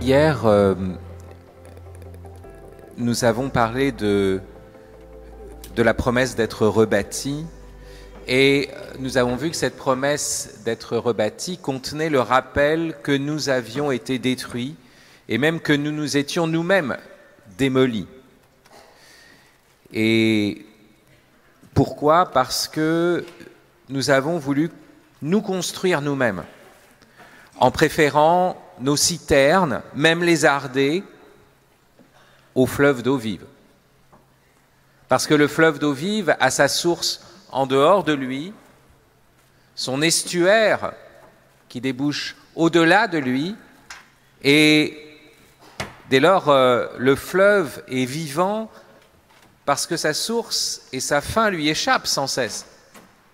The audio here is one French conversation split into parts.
Hier, nous avons parlé de la promesse d'être rebâti, et nous avons vu que cette promesse d'être rebâti contenait le rappel que nous avions été détruits et même que nous nous étions nous-mêmes démolis. Et pourquoi? Parce que nous avons voulu nous construire nous-mêmes, en préférant nos citernes, même lézardées, au fleuve d'eau vive. Parce que le fleuve d'eau vive a sa source en dehors de lui, son estuaire qui débouche au-delà de lui, et dès lors, le fleuve est vivant parce que sa source et sa fin lui échappent sans cesse.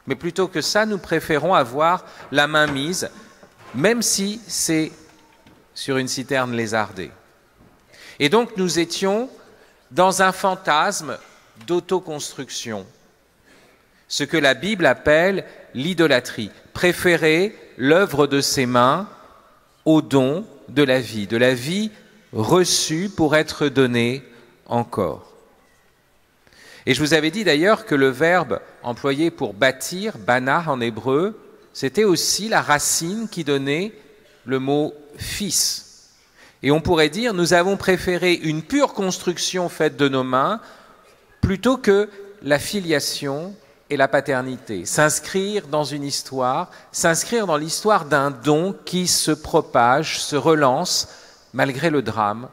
Mais plutôt que ça, nous préférons avoir la main mise, même si c'est sur une citerne lézardée. Et donc nous étions dans un fantasme d'autoconstruction, ce que la Bible appelle l'idolâtrie, préférer l'œuvre de ses mains au don de la vie reçue pour être donnée encore. Et je vous avais dit d'ailleurs que le verbe employé pour bâtir, bana en hébreu, c'était aussi la racine qui donnait le mot fils. Et on pourrait dire, nous avons préféré une pure construction faite de nos mains plutôt que la filiation et la paternité. S'inscrire dans une histoire, s'inscrire dans l'histoire d'un don qui se propage, se relance, malgré le drame,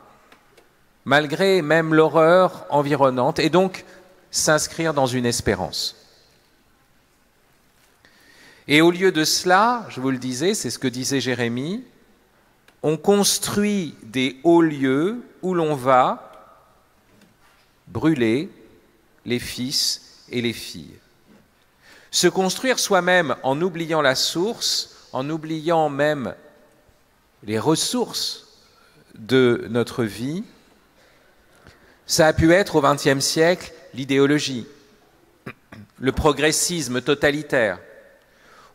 malgré même l'horreur environnante, et donc s'inscrire dans une espérance. Et au lieu de cela, je vous le disais, c'est ce que disait Jérémie, on construit des hauts lieux où l'on va brûler les fils et les filles. Se construire soi-même en oubliant la source, en oubliant même les ressources de notre vie, ça a pu être au XXe siècle l'idéologie, le progressisme totalitaire.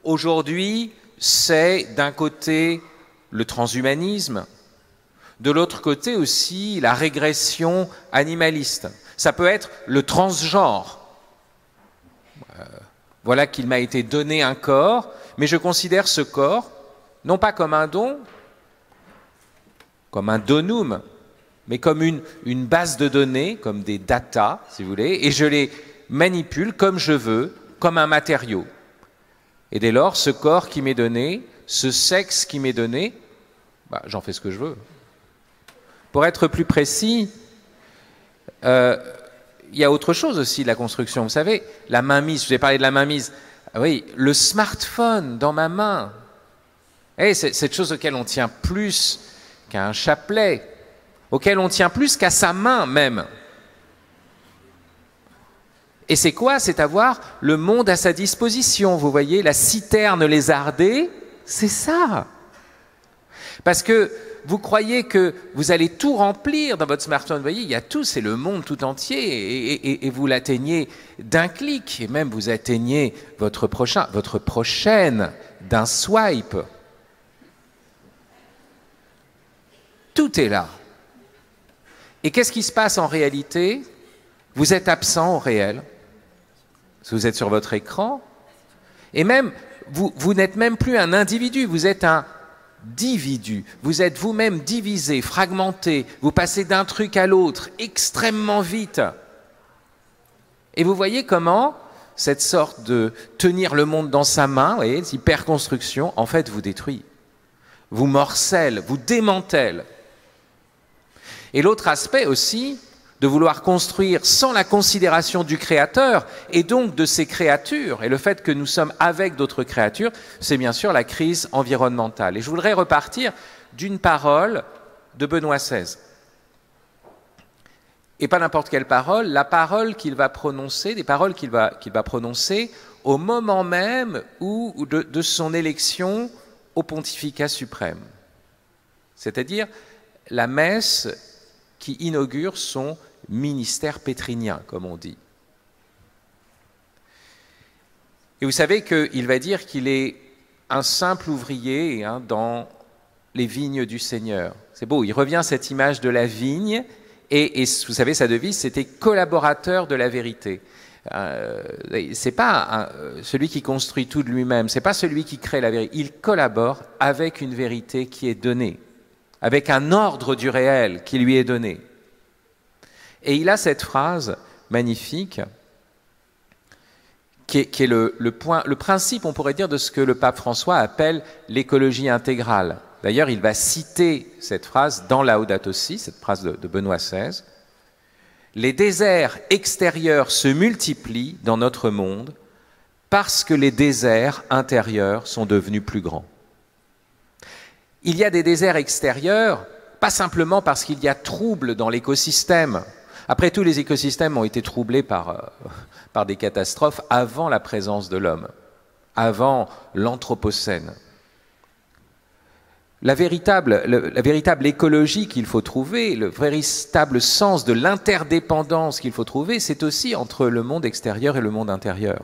Aujourd'hui, c'est d'un côté le transhumanisme, de l'autre côté aussi la régression animaliste. Ça peut être le transgenre. Voilà qu'il m'a été donné un corps, mais je considère ce corps non pas comme un don, comme un donum, mais comme une base de données, comme des data, si vous voulez, et je les manipule comme je veux, comme un matériau. Et dès lors, ce corps qui m'est donné, ce sexe qui m'est donné, j'en fais ce que je veux. Pour être plus précis, il y a autre chose aussi de la construction. Vous savez, la mainmise, je vous ai parlé de la mainmise. Oui, le smartphone dans ma main. C'est cette chose auquel on tient plus qu'à un chapelet, auquel on tient plus qu'à sa main même. Et c'est quoi? C'est avoir le monde à sa disposition. Vous voyez, la citerne lézardée, c'est ça. Parce que vous croyez que vous allez tout remplir dans votre smartphone. Vous voyez, il y a tout, c'est le monde tout entier. Et vous l'atteignez d'un clic. Et même vous atteignez votre prochaine d'un swipe. Tout est là. Et qu'est-ce qui se passe en réalité? Vous êtes absent au réel. Vous êtes sur votre écran. Et même, vous n'êtes même plus un individu, vous êtes un dividu. Vous êtes vous-même divisé, fragmenté. Vous passez d'un truc à l'autre extrêmement vite. Et vous voyez comment cette sorte de tenir le monde dans sa main, vous voyez, l'hyperconstruction, en fait, vous détruit. Vous morcelle, vous démantèle. Et l'autre aspect aussi, de vouloir construire sans la considération du créateur et donc de ses créatures, et le fait que nous sommes avec d'autres créatures, c'est bien sûr la crise environnementale. Et je voudrais repartir d'une parole de Benoît XVI. Et pas n'importe quelle parole, la parole qu'il va prononcer, des paroles qu'il va prononcer au moment même de son élection au pontificat suprême. C'est-à-dire la messe qui inaugure son ministère pétrinien, comme on dit. Et vous savez qu'il va dire qu'il est un simple ouvrier dans les vignes du Seigneur. C'est beau, il revient à cette image de la vigne, et vous savez, sa devise, c'était collaborateur de la vérité. C'est pas celui qui construit tout de lui-même, c'est pas celui qui crée la vérité. Il collabore avec une vérité qui est donnée, avec un ordre du réel qui lui est donné. Et il a cette phrase magnifique qui est le principe, on pourrait dire, de ce que le pape François appelle l'écologie intégrale. D'ailleurs, il va citer cette phrase dans Laudato Si, cette phrase de Benoît XVI. Les déserts extérieurs se multiplient dans notre monde parce que les déserts intérieurs sont devenus plus grands. Il y a des déserts extérieurs, pas simplement parce qu'il y a trouble dans l'écosystème. Après tout, les écosystèmes ont été troublés par des catastrophes avant la présence de l'homme, avant l'Anthropocène. La véritable écologie qu'il faut trouver, le véritable sens de l'interdépendance qu'il faut trouver, c'est aussi entre le monde extérieur et le monde intérieur.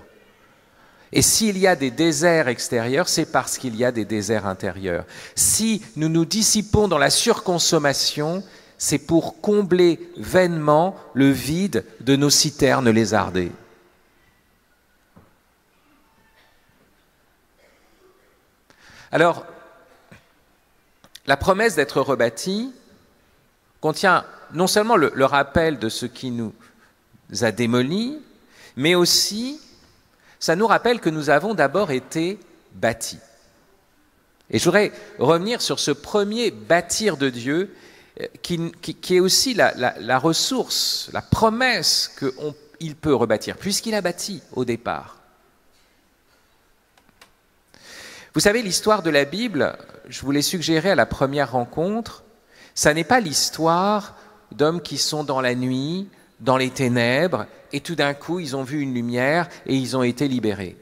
Et s'il y a des déserts extérieurs, c'est parce qu'il y a des déserts intérieurs. Si nous nous dissipons dans la surconsommation, c'est pour combler vainement le vide de nos citernes lézardées. Alors, la promesse d'être rebâti contient non seulement le rappel de ce qui nous a démolis, mais aussi, ça nous rappelle que nous avons d'abord été bâtis. Et je voudrais revenir sur ce premier bâtir de Dieu qui est aussi la ressource, la promesse qu'il peut rebâtir, puisqu'il a bâti au départ. Vous savez, l'histoire de la Bible, je vous l'ai suggéré à la première rencontre, ça n'est pas l'histoire d'hommes qui sont dans la nuit, dans les ténèbres, et tout d'un coup, ils ont vu une lumière et ils ont été libérés.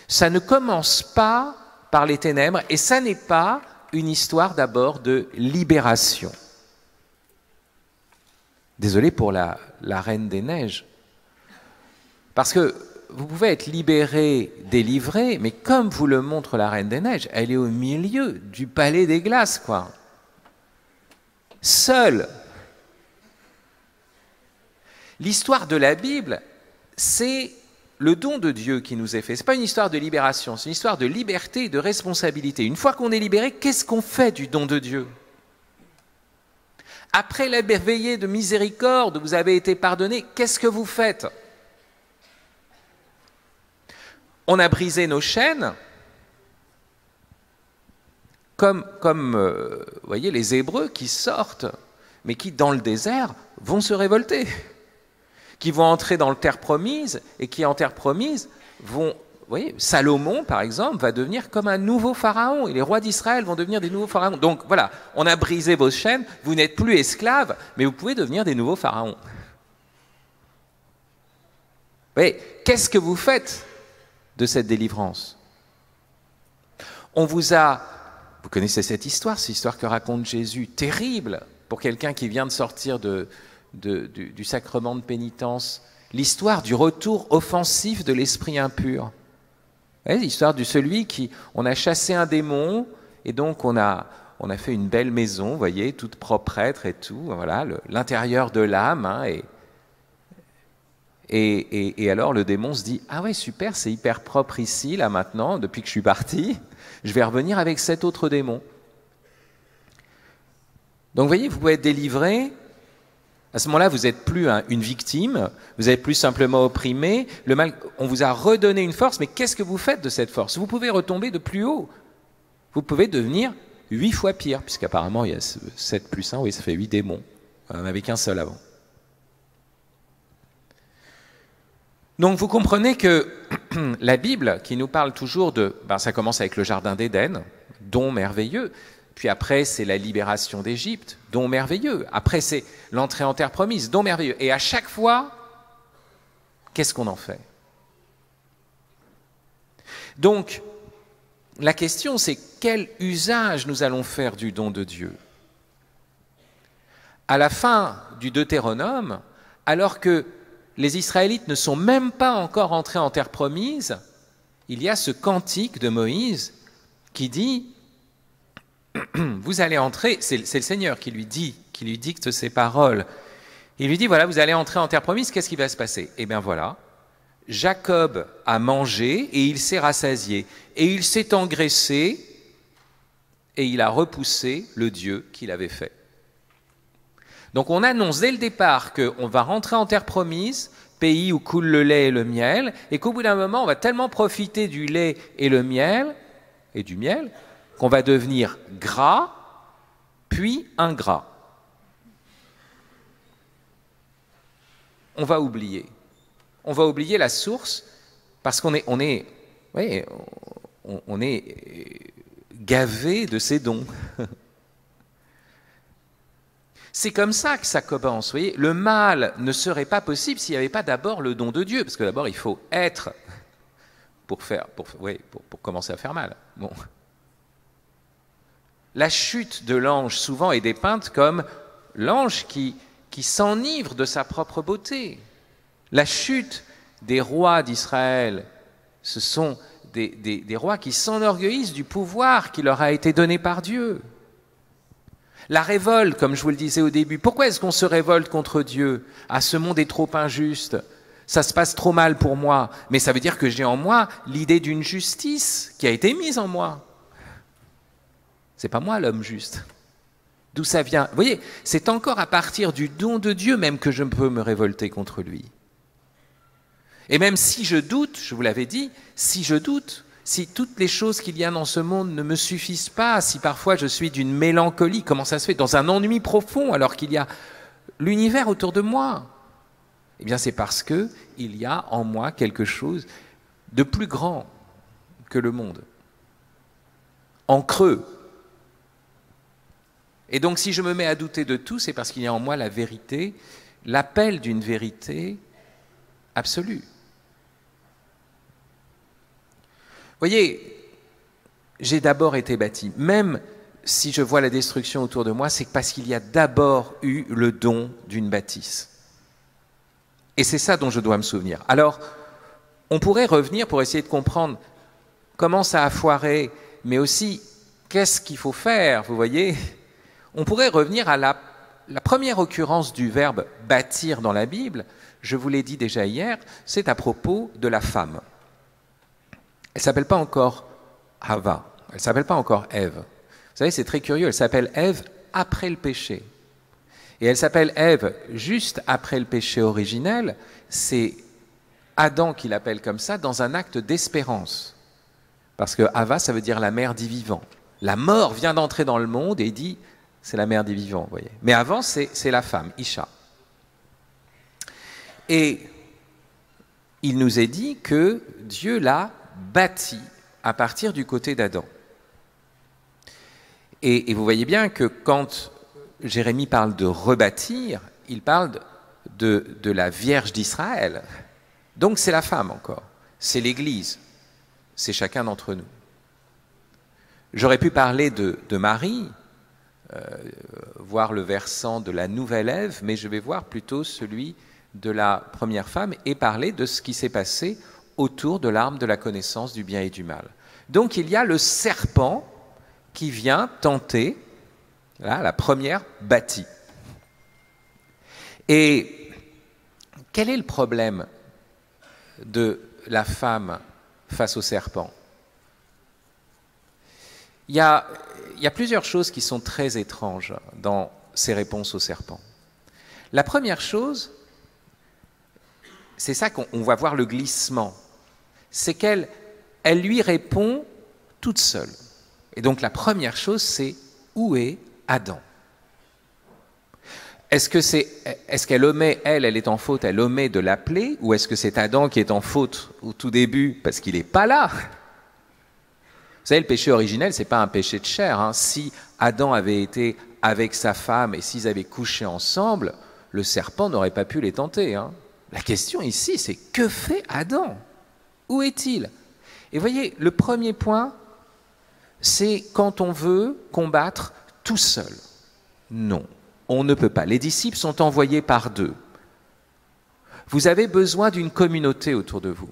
Ça ne commence pas par les ténèbres, et ça n'est pas une histoire d'abord de libération. Désolé pour la Reine des Neiges. Parce que vous pouvez être libéré, délivré, mais comme vous le montre la Reine des Neiges, elle est au milieu du palais des glaces, quoi. Seule. L'histoire de la Bible, c'est le don de Dieu qui nous est fait. Ce n'est pas une histoire de libération, c'est une histoire de liberté et de responsabilité. Une fois qu'on est libéré, qu'est-ce qu'on fait du don de Dieu? Après la veillée de miséricorde, vous avez été pardonné, qu'est-ce que vous faites? On a brisé nos chaînes, comme vous voyez, les Hébreux qui sortent, mais qui, dans le désert, vont se révolter, qui vont entrer dans la terre promise, et qui, en terre promise, vont... Vous voyez, Salomon, par exemple, va devenir comme un nouveau pharaon, et les rois d'Israël vont devenir des nouveaux pharaons. Donc voilà, on a brisé vos chaînes, vous n'êtes plus esclaves, mais vous pouvez devenir des nouveaux pharaons. Vous voyez, qu'est-ce que vous faites de cette délivrance? On vous a... Vous connaissez cette histoire que raconte Jésus, terrible pour quelqu'un qui vient de sortir du sacrement de pénitence, l'histoire du retour offensif de l'esprit impur. L'histoire de celui qui... On a chassé un démon, et donc on a fait une belle maison, vous voyez, toute proprêtre et tout, voilà, l'intérieur de l'âme, hein, et alors le démon se dit « Ah ouais, super, c'est hyper propre ici, là maintenant, depuis que je suis parti, je vais revenir avec cet autre démon. » Donc vous voyez, vous pouvez être délivré. À ce moment-là, vous n'êtes plus une victime, vous n'êtes plus simplement opprimé. Le mal, on vous a redonné une force, mais qu'est-ce que vous faites de cette force? Vous pouvez retomber de plus haut. Vous pouvez devenir 8 fois pire, puisqu'apparemment il y a 7 plus 1, oui, ça fait 8 démons. On n'en avait qu'un seul avant. Donc vous comprenez que la Bible, qui nous parle toujours de... ça commence avec le Jardin d'Éden, don merveilleux. Puis après, c'est la libération d'Égypte, don merveilleux. Après, c'est l'entrée en terre promise, don merveilleux. Et à chaque fois, qu'est-ce qu'on en fait? Donc, la question, c'est quel usage nous allons faire du don de Dieu? À la fin du Deutéronome, alors que les Israélites ne sont même pas encore entrés en terre promise, il y a ce cantique de Moïse qui dit vous allez entrer, c'est le Seigneur qui lui dicte ces paroles. Il lui dit, voilà, vous allez entrer en terre promise, qu'est-ce qui va se passer? Eh bien voilà, Jacob a mangé et il s'est rassasié, et il s'est engraissé, et il a repoussé le Dieu qu'il avait fait. Donc on annonce dès le départ qu'on va rentrer en terre promise, pays où coule le lait et le miel, et qu'au bout d'un moment, on va tellement profiter du lait et du miel, qu'on va devenir gras, puis ingrat. On va oublier la source, parce qu'on est gavé de ses dons. C'est comme ça que ça commence. Vous voyez, le mal ne serait pas possible s'il n'y avait pas d'abord le don de Dieu, parce que d'abord il faut être pour commencer à faire mal. Bon. La chute de l'ange souvent est dépeinte comme l'ange qui s'enivre de sa propre beauté. La chute des rois d'Israël, ce sont des rois qui s'enorgueillissent du pouvoir qui leur a été donné par Dieu. La révolte, comme je vous le disais au début, pourquoi est-ce qu'on se révolte contre Dieu? Ah, ce monde est trop injuste, ça se passe trop mal pour moi, mais ça veut dire que j'ai en moi l'idée d'une justice qui a été mise en moi. C'est pas moi l'homme juste. D'où ça vient? Vous voyez, c'est encore à partir du don de Dieu même que je peux me révolter contre lui. Et même si je doute, je vous l'avais dit, si je doute, si toutes les choses qu'il y a dans ce monde ne me suffisent pas, si parfois je suis d'une mélancolie, comment ça se fait, dans un ennui profond alors qu'il y a l'univers autour de moi? Eh bien c'est parce qu'il y a en moi quelque chose de plus grand que le monde, en creux. Et donc si je me mets à douter de tout, c'est parce qu'il y a en moi la vérité, l'appel d'une vérité absolue. Vous voyez, j'ai d'abord été bâti. Même si je vois la destruction autour de moi, c'est parce qu'il y a d'abord eu le don d'une bâtisse. Et c'est ça dont je dois me souvenir. Alors, on pourrait revenir pour essayer de comprendre comment ça a foiré, mais aussi qu'est-ce qu'il faut faire, vous voyez? On pourrait revenir à la première occurrence du verbe « bâtir » dans la Bible. Je vous l'ai dit déjà hier, c'est à propos de la femme. Elle ne s'appelle pas encore Hava, elle ne s'appelle pas encore Ève. Vous savez, c'est très curieux, elle s'appelle Ève après le péché. Et elle s'appelle Ève juste après le péché originel, c'est Adam qui l'appelle comme ça dans un acte d'espérance. Parce que Hava, ça veut dire la mère des vivants. La mort vient d'entrer dans le monde et dit, c'est la mère des vivants, vous voyez. Mais avant, c'est la femme, Isha. Et il nous est dit que Dieu l'a bâti à partir du côté d'Adam. Et vous voyez bien que quand Jérémie parle de rebâtir, il parle de la Vierge d'Israël. Donc c'est la femme encore, c'est l'Église, c'est chacun d'entre nous. J'aurais pu parler de Marie, voir le versant de la nouvelle Ève, mais je vais voir plutôt celui de la première femme et parler de ce qui s'est passé autour de l'arbre de la connaissance du bien et du mal. Donc il y a le serpent qui vient tenter, là, la première bâtie. Et quel est le problème de la femme face au serpent? Il y a plusieurs choses qui sont très étranges dans ses réponses au serpent. La première chose, c'est ça qu'on va voir le glissement, c'est qu'elle lui répond toute seule. Et donc la première chose, c'est où est Adam? Est-ce qu'elle omet, elle est en faute, elle omet de l'appeler, ou est-ce que c'est Adam qui est en faute au tout début parce qu'il n'est pas là? Vous savez, le péché originel, ce n'est pas un péché de chair. Hein. Si Adam avait été avec sa femme et s'ils avaient couché ensemble, le serpent n'aurait pas pu les tenter. Hein. La question ici, c'est que fait Adam? Où est-il? Et voyez, le premier point, c'est quand on veut combattre tout seul. Non, on ne peut pas. Les disciples sont envoyés par deux. Vous avez besoin d'une communauté autour de vous.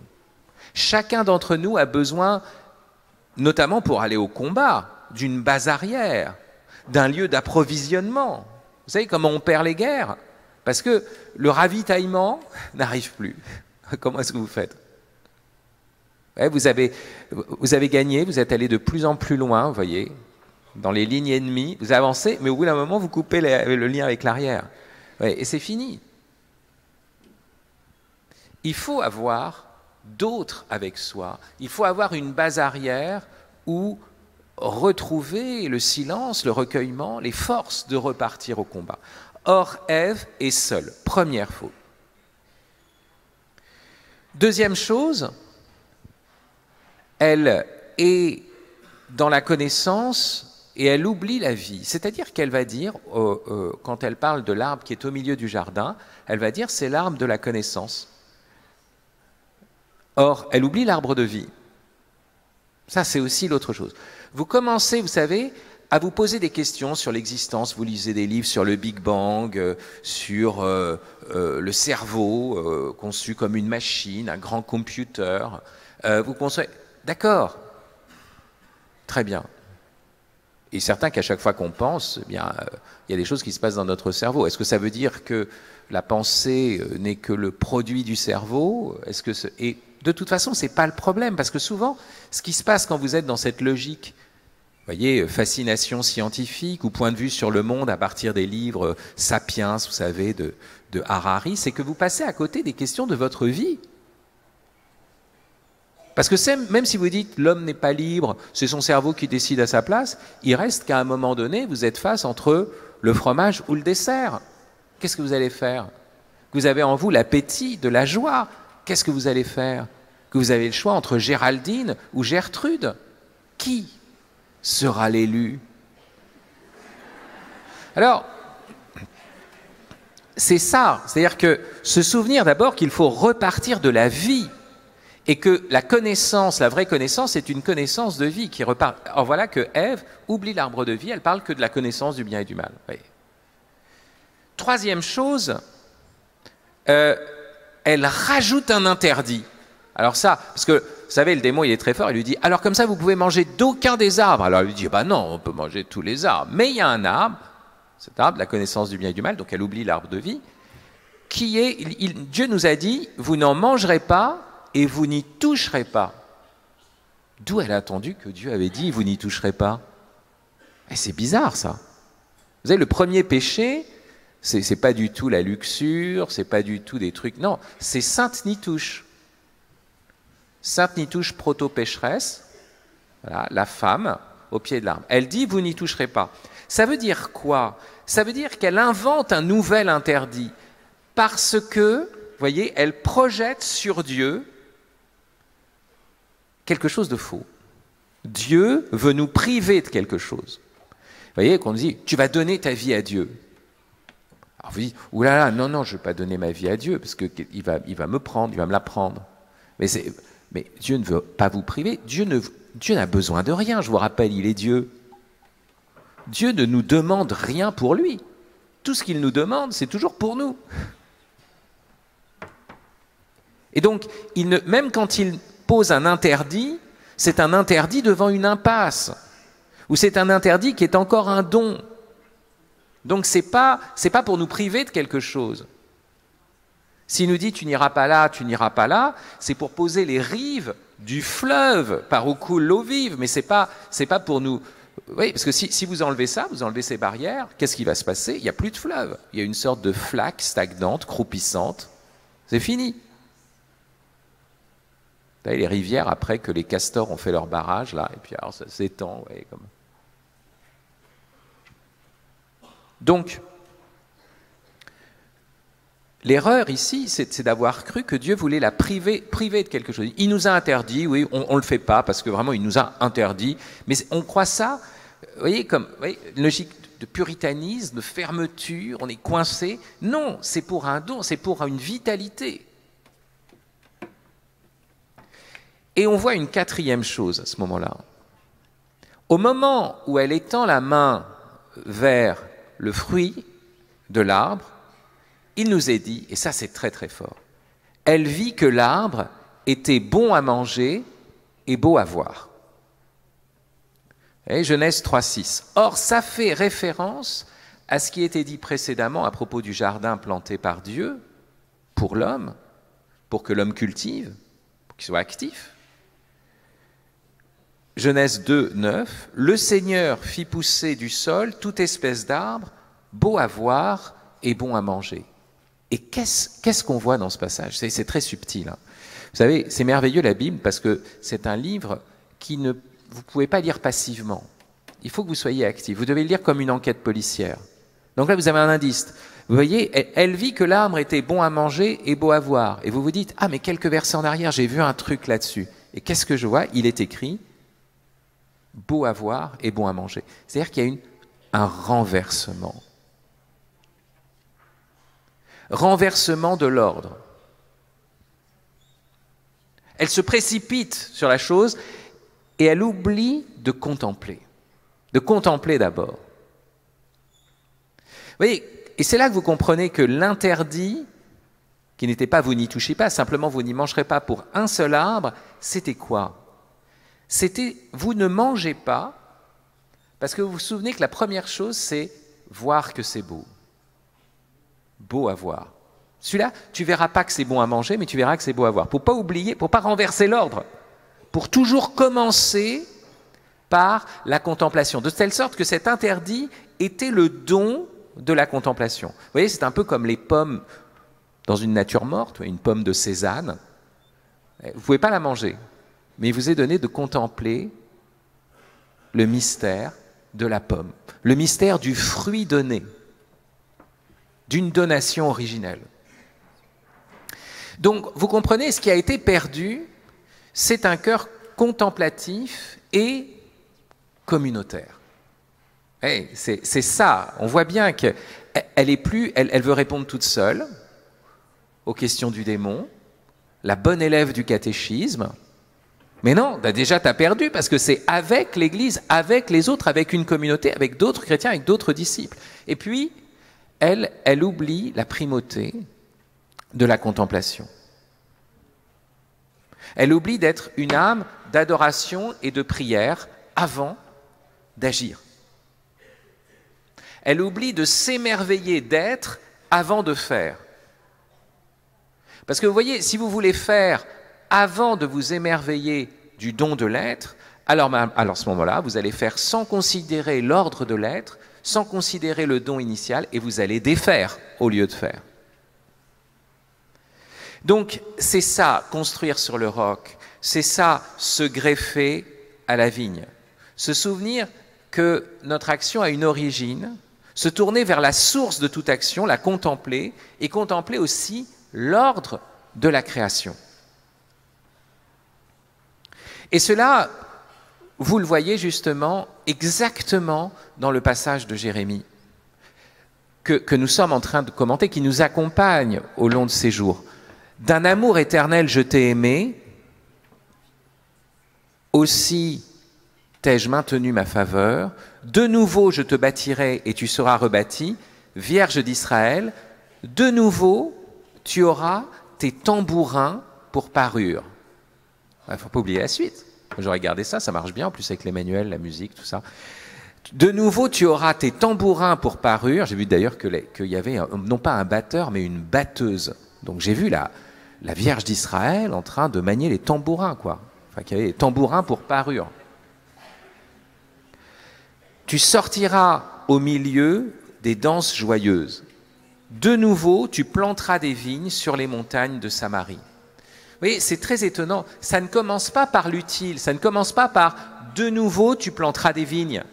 Chacun d'entre nous a besoin, notamment pour aller au combat, d'une base arrière, d'un lieu d'approvisionnement. Vous savez comment on perd les guerres? Parce que le ravitaillement n'arrive plus. Comment est-ce que vous faites? Ouais, vous avez gagné, vous êtes allé de plus en plus loin, vous voyez, dans les lignes ennemies, vous avancez, mais au bout d'un moment, vous coupez le lien avec l'arrière. Ouais, et c'est fini. Il faut avoir d'autres avec soi. Il faut avoir une base arrière où retrouver le silence, le recueillement, les forces de repartir au combat. Or, Ève est seule. Première faute. Deuxième chose, elle est dans la connaissance et elle oublie la vie. C'est-à-dire qu'elle va dire, quand elle parle de l'arbre qui est au milieu du jardin, elle va dire c'est l'arbre de la connaissance. Or, elle oublie l'arbre de vie. Ça, c'est aussi l'autre chose. Vous commencez, vous savez, à vous poser des questions sur l'existence. Vous lisez des livres sur le Big Bang, sur le cerveau conçu comme une machine, un grand computer. Vous concevez... D'accord. Très bien. Et certain qu'à chaque fois qu'on pense, eh bien, il y a des choses qui se passent dans notre cerveau. Est-ce que ça veut dire que la pensée n'est que le produit du cerveau? Et de toute façon, ce n'est pas le problème, parce que souvent, ce qui se passe quand vous êtes dans cette logique, vous voyez, fascination scientifique ou point de vue sur le monde à partir des livres Sapiens, vous savez, de Harari, c'est que vous passez à côté des questions de votre vie. Parce que même si vous dites l'homme n'est pas libre, c'est son cerveau qui décide à sa place, il reste qu'à un moment donné, vous êtes face entre le fromage ou le dessert. Qu'est-ce que vous allez faire? Vous avez en vous l'appétit de la joie. Qu'est-ce que vous allez faire? Que vous avez le choix entre Géraldine ou Gertrude. Qui sera l'élu? Alors, c'est ça. C'est-à-dire que se souvenir d'abord qu'il faut repartir de la vie. Et que la connaissance, la vraie connaissance, c'est une connaissance de vie qui repart. Alors voilà que Ève oublie l'arbre de vie, elle parle que de la connaissance du bien et du mal. Oui. Troisième chose, elle rajoute un interdit. Alors ça, parce que, vous savez, le démon, il est très fort, il lui dit, alors comme ça, vous pouvez manger d'aucun des arbres. Alors elle lui dit, bah non, on peut manger tous les arbres. Mais il y a un arbre, cet arbre, la connaissance du bien et du mal, donc elle oublie l'arbre de vie, qui est, Dieu nous a dit, vous n'en mangerez pas, et vous n'y toucherez pas. D'où elle a attendu que Dieu avait dit « vous n'y toucherez pas ». Et c'est bizarre ça. Vous savez, le premier péché, c'est pas du tout la luxure, c'est pas du tout des trucs... Non, c'est Sainte Nitouche. Sainte Nitouche proto-pécheresse, voilà, la femme au pied de l'arbre. Elle dit « vous n'y toucherez pas ». Ça veut dire quoi? Ça veut dire qu'elle invente un nouvel interdit. Parce que, vous voyez, elle projette sur Dieu quelque chose de faux. Dieu veut nous priver de quelque chose. Vous voyez, qu'on nous dit, tu vas donner ta vie à Dieu. Alors vous dites, oulala, non, non, je ne vais pas donner ma vie à Dieu, parce qu'il va me prendre, il va me la prendre. Mais Dieu ne veut pas vous priver, Dieu n'a besoin de rien, je vous rappelle, il est Dieu. Dieu ne nous demande rien pour lui. Tout ce qu'il nous demande, c'est toujours pour nous. Et donc, même quand il pose un interdit, c'est un interdit devant une impasse, ou c'est un interdit qui est encore un don. Donc c'est pas pour nous priver de quelque chose. S'il nous dit tu n'iras pas là, c'est pour poser les rives du fleuve par où coule l'eau vive, mais c'est pas pour nous... Oui, parce que si vous enlevez ça, vous enlevez ces barrières, qu'est-ce qui va se passer? Il n'y a plus de fleuve. Il y a une sorte de flaque stagnante, croupissante. C'est fini. Les rivières, après que les castors ont fait leur barrage, là, et puis alors ça s'étend. Ouais, comme... Donc, l'erreur ici, c'est d'avoir cru que Dieu voulait la priver de quelque chose. Il nous a interdit, oui, on ne le fait pas, parce que vraiment, il nous a interdit, mais on croit ça, vous voyez, comme une logique de puritanisme, de fermeture, on est coincé. Non, c'est pour un don, c'est pour une vitalité. Et on voit une quatrième chose à ce moment-là. Au moment où elle étend la main vers le fruit de l'arbre, il nous est dit, et ça c'est très très fort, elle vit que l'arbre était bon à manger et beau à voir. Et Genèse 3,6. Or, ça fait référence à ce qui était dit précédemment à propos du jardin planté par Dieu pour l'homme, pour que l'homme cultive, pour qu'il soit actif. Genèse 2, 9. Le Seigneur fit pousser du sol toute espèce d'arbre, beau à voir et bon à manger. Et qu'est-ce qu'on voit dans ce passage? C'est très subtil. Hein. Vous savez, c'est merveilleux la Bible parce que c'est un livre qui ne vous ne pouvez pas lire passivement. Il faut que vous soyez actif. Vous devez le lire comme une enquête policière. Donc là, vous avez un indice. Vous voyez, elle vit que l'arbre était bon à manger et beau à voir. Et vous vous dites, ah mais quelques versets en arrière, j'ai vu un truc là-dessus. Et qu'est-ce que je vois? Il est écrit, beau à voir et bon à manger. C'est-à-dire qu'il y a un renversement. Renversement de l'ordre. Elle se précipite sur la chose et elle oublie de contempler. De contempler d'abord. Vous voyez, et c'est là que vous comprenez que l'interdit, qui n'était pas vous n'y touchez pas, simplement vous n'y mangerez pas pour un seul arbre, c'était quoi? C'était vous ne mangez pas, parce que vous vous souvenez que la première chose, c'est voir que c'est beau. Beau à voir. Celui-là, tu verras pas que c'est bon à manger, mais tu verras que c'est beau à voir. Pour pas oublier, pour pas renverser l'ordre. Pour toujours commencer par la contemplation, de telle sorte que cet interdit était le don de la contemplation. Vous voyez, c'est un peu comme les pommes dans une nature morte, une pomme de Cézanne. Vous ne pouvez pas la manger, mais il vous est donné de contempler le mystère de la pomme, le mystère du fruit donné, d'une donation originelle. Donc, vous comprenez, ce qui a été perdu, c'est un cœur contemplatif et communautaire. Hey, c'est ça. On voit bien qu'elle veut répondre toute seule aux questions du démon, la bonne élève du catéchisme. Mais non, déjà tu as perdu parce que c'est avec l'Église, avec les autres, avec une communauté, avec d'autres chrétiens, avec d'autres disciples. Et puis, elle oublie la primauté de la contemplation. Elle oublie d'être une âme d'adoration et de prière avant d'agir. Elle oublie de s'émerveiller d'être avant de faire. Parce que vous voyez, si vous voulez faire avant de vous émerveiller du don de l'être, alors à ce moment-là, vous allez faire sans considérer l'ordre de l'être, sans considérer le don initial, et vous allez défaire au lieu de faire. Donc, c'est ça, construire sur le roc, c'est ça, se greffer à la vigne. Se souvenir que notre action a une origine, se tourner vers la source de toute action, la contempler, et contempler aussi l'ordre de la création. Et cela, vous le voyez justement exactement dans le passage de Jérémie que nous sommes en train de commenter, qui nous accompagne au long de ces jours. D'un amour éternel je t'ai aimé, aussi t'ai-je maintenu ma faveur, de nouveau je te bâtirai et tu seras rebâti, Vierge d'Israël, de nouveau tu auras tes tambourins pour parure. Il ne faut pas oublier la suite. J'aurais gardé ça, ça marche bien, en plus avec les manuels, la musique, tout ça. De nouveau, tu auras tes tambourins pour parure. J'ai vu d'ailleurs qu'il y avait non pas un batteur, mais une batteuse. Donc j'ai vu la Vierge d'Israël en train de manier les tambourins, quoi. Enfin, qu'il y avait des tambourins pour parure. Tu sortiras au milieu des danses joyeuses. De nouveau, tu planteras des vignes sur les montagnes de Samarie. Vous voyez, c'est très étonnant. Ça ne commence pas par l'utile, ça ne commence pas par « de nouveau, tu planteras des vignes ».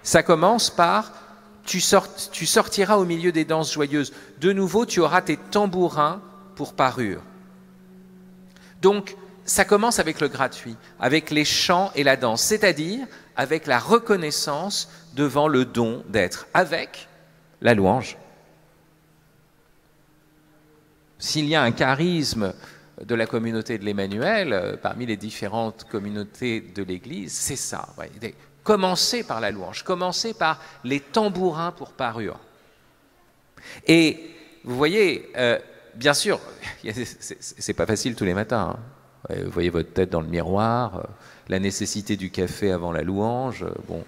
Ça commence par « tu sortiras au milieu des danses joyeuses ». De nouveau, tu auras tes tambourins pour parure. Donc, ça commence avec le gratuit, avec les chants et la danse, c'est-à-dire avec la reconnaissance devant le don d'être, avec la louange. S'il y a un charisme de la communauté de l'Emmanuel, parmi les différentes communautés de l'Église, c'est ça. Ouais. Commencez par la louange, commencez par les tambourins pour parure. Et vous voyez, bien sûr, c'est pas facile tous les matins. Hein. Vous voyez votre tête dans le miroir, la nécessité du café avant la louange. Bon,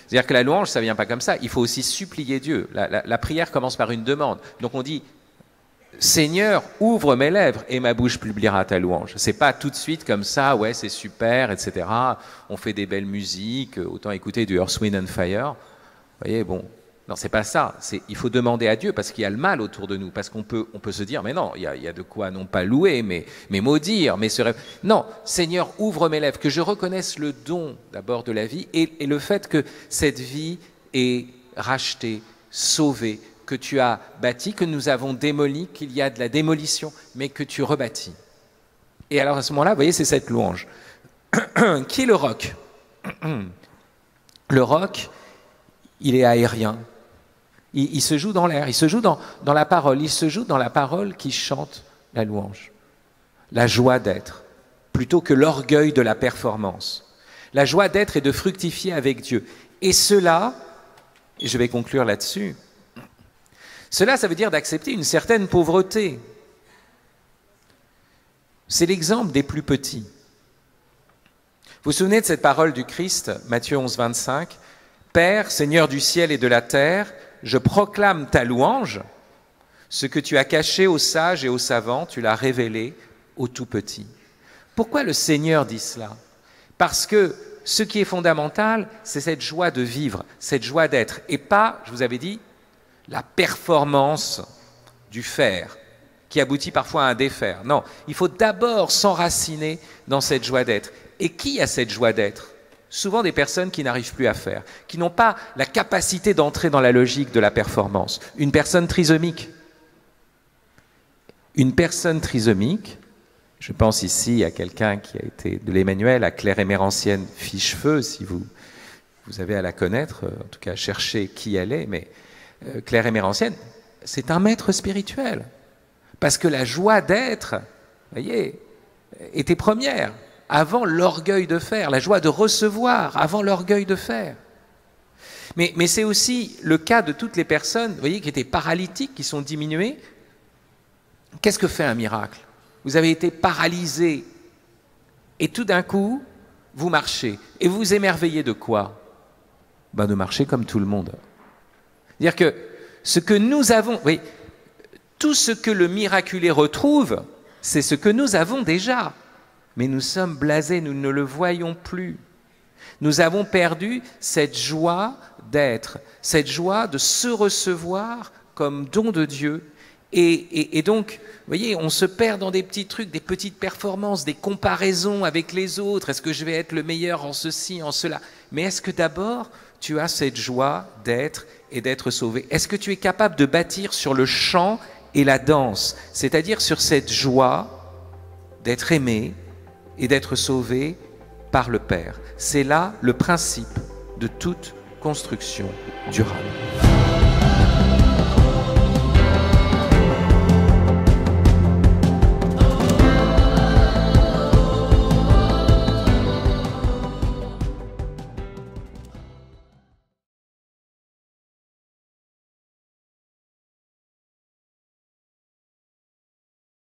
C'est-à-dire que la louange, ça ne vient pas comme ça. Il faut aussi supplier Dieu. La prière commence par une demande. Donc on dit, Seigneur, ouvre mes lèvres et ma bouche publiera ta louange. C'est pas tout de suite comme ça, ouais, c'est super, etc. On fait des belles musiques, autant écouter du Earth, Wind and Fire. Vous voyez, bon, non, c'est pas ça. Il faut demander à Dieu parce qu'il y a le mal autour de nous, parce qu'on peut se dire, mais non, il y a de quoi non pas louer, mais maudire, mais se rêver. Non, Seigneur, ouvre mes lèvres, que je reconnaisse le don d'abord de la vie et le fait que cette vie est rachetée, sauvée, que tu as bâti, que nous avons démoli, qu'il y a de la démolition, mais que tu rebâtis. Et alors à ce moment-là, vous voyez, c'est cette louange. Qui est le roc? Le roc, il est aérien. Il se joue dans l'air, il se joue dans la parole, il se joue dans la parole qui chante la louange. La joie d'être, plutôt que l'orgueil de la performance. La joie d'être et de fructifier avec Dieu. Et cela, et je vais conclure là-dessus, cela, ça veut dire d'accepter une certaine pauvreté. C'est l'exemple des plus petits. Vous vous souvenez de cette parole du Christ, Matthieu 11, 25 ? Père, Seigneur du ciel et de la terre, je proclame ta louange. Ce que tu as caché aux sages et aux savants, tu l'as révélé aux tout petits. Pourquoi le Seigneur dit cela ? Parce que ce qui est fondamental, c'est cette joie de vivre, cette joie d'être, et pas, je vous avais dit, la performance du faire, qui aboutit parfois à un défaire. Non, il faut d'abord s'enraciner dans cette joie d'être. Et qui a cette joie d'être ? Souvent des personnes qui n'arrivent plus à faire, qui n'ont pas la capacité d'entrer dans la logique de la performance. Une personne trisomique. Une personne trisomique, je pense ici à quelqu'un qui a été de l'Emmanuel, à Claire Émérancienne Fichefeu, si vous avez à la connaître, en tout cas chercher qui elle est, mais Claire Émérancienne, c'est un maître spirituel. Parce que la joie d'être, vous voyez, était première, avant l'orgueil de faire, la joie de recevoir, avant l'orgueil de faire. Mais c'est aussi le cas de toutes les personnes, vous voyez, qui étaient paralytiques, qui sont diminuées. Qu'est-ce que fait un miracle ? Vous avez été paralysé, et tout d'un coup, vous marchez. Et vous vous émerveillez de quoi ? De marcher comme tout le monde. C'est-à-dire que ce que nous avons, oui, tout ce que le miraculé retrouve, c'est ce que nous avons déjà. Mais nous sommes blasés, nous ne le voyons plus. Nous avons perdu cette joie d'être, cette joie de se recevoir comme don de Dieu. Et donc, vous voyez, on se perd dans des petits trucs, des petites performances, des comparaisons avec les autres. Est-ce que je vais être le meilleur en ceci, en cela ? Mais est-ce que d'abord, tu as cette joie d'être et d'être sauvé ? Est-ce que tu es capable de bâtir sur le chant et la danse, c'est-à-dire sur cette joie d'être aimé et d'être sauvé par le Père ? C'est là le principe de toute construction durable.